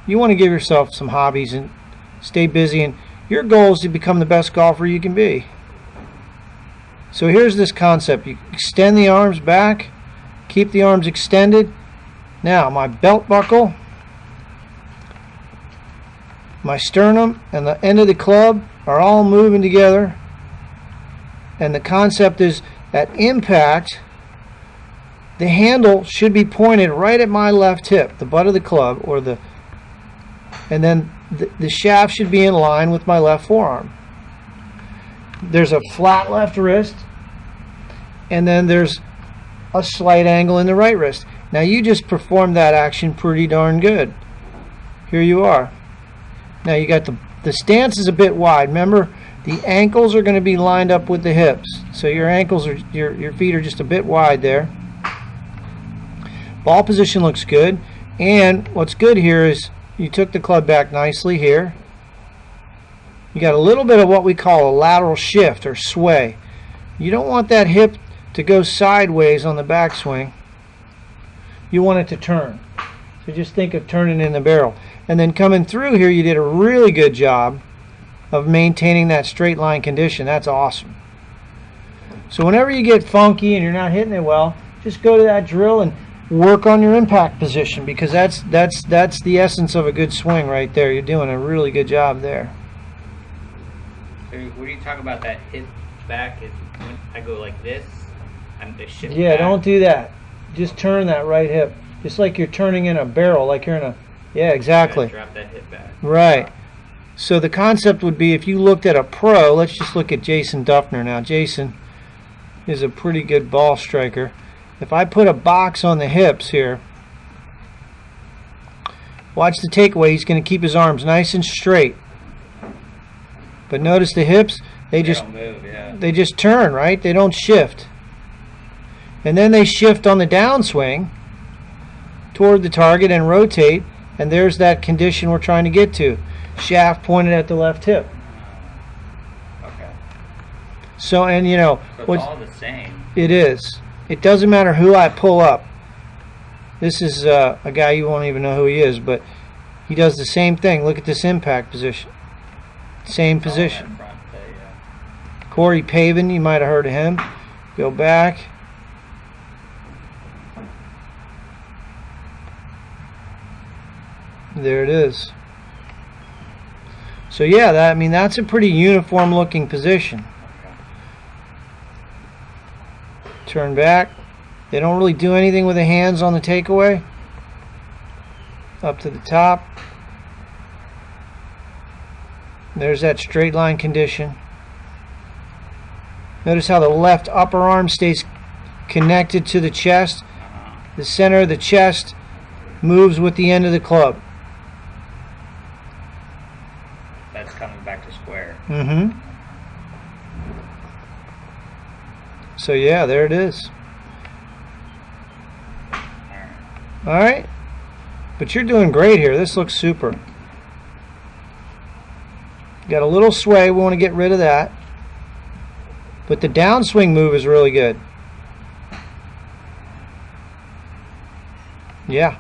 you want to give yourself some hobbies and stay busy, and your goal is to become the best golfer you can be. So here's this concept. You extend the arms back, keep the arms extended. Now my belt buckle, my sternum, and the end of the club are all moving together. And the concept is at impact, the handle should be pointed right at my left hip, the butt of the club, and then the shaft should be in line with my left forearm. There's a flat left wrist, and then there's a slight angle in the right wrist. Now you just performed that action pretty darn good. Here you are. Now you got the stance is a bit wide. Remember, the ankles are going to be lined up with the hips. So your ankles are your feet are just a bit wide there. Ball position looks good. And what's good here is you took the club back nicely here. You got a little bit of what we call a lateral shift or sway. You don't want that hip to go sideways on the backswing. You want it to turn. So just think of turning in the barrel. And then coming through here, you did a really good job of maintaining that straight line condition. That's awesome. So whenever you get funky and you're not hitting it well, just go to that drill and work on your impact position, because that's the essence of a good swing right there. You're doing a really good job there. So when you talk about that hip back, it's when I go like this, I'm just shifting Yeah, back. don't do that. Just turn that right hip, just like you're turning in a barrel, like you're in a. Yeah, exactly. Drop that hip back. Right. So the concept would be, if you looked at a pro, let's just look at Jason Duffner now. Jason is a pretty good ball striker. If I put a box on the hips here, watch the takeaway. He's going to keep his arms nice and straight. But notice the hips, they just don't move, yeah. They just turn, right? They don't shift. And then they shift on the downswing toward the target and rotate, and there's that condition we're trying to get to. Shaft pointed at the left hip. Okay. So, and you know, So it's all the same. it is. It doesn't matter who I pull up. This is a guy you won't even know who he is, but he does the same thing. Look at this impact position. Same position. Front, yeah. Corey Pavin, you might have heard of him. Go back. There it is. So yeah, that's a pretty uniform looking position. Turn back. They don't really do anything with the hands on the takeaway. Up to the top. There's that straight line condition. Notice how the left upper arm stays connected to the chest. The center of the chest moves with the end of the club. That's coming back to square. Mm-hmm. So yeah, there it is. All right. But you're doing great here. This looks super. Got a little sway. We want to get rid of that. But the downswing move is really good. Yeah.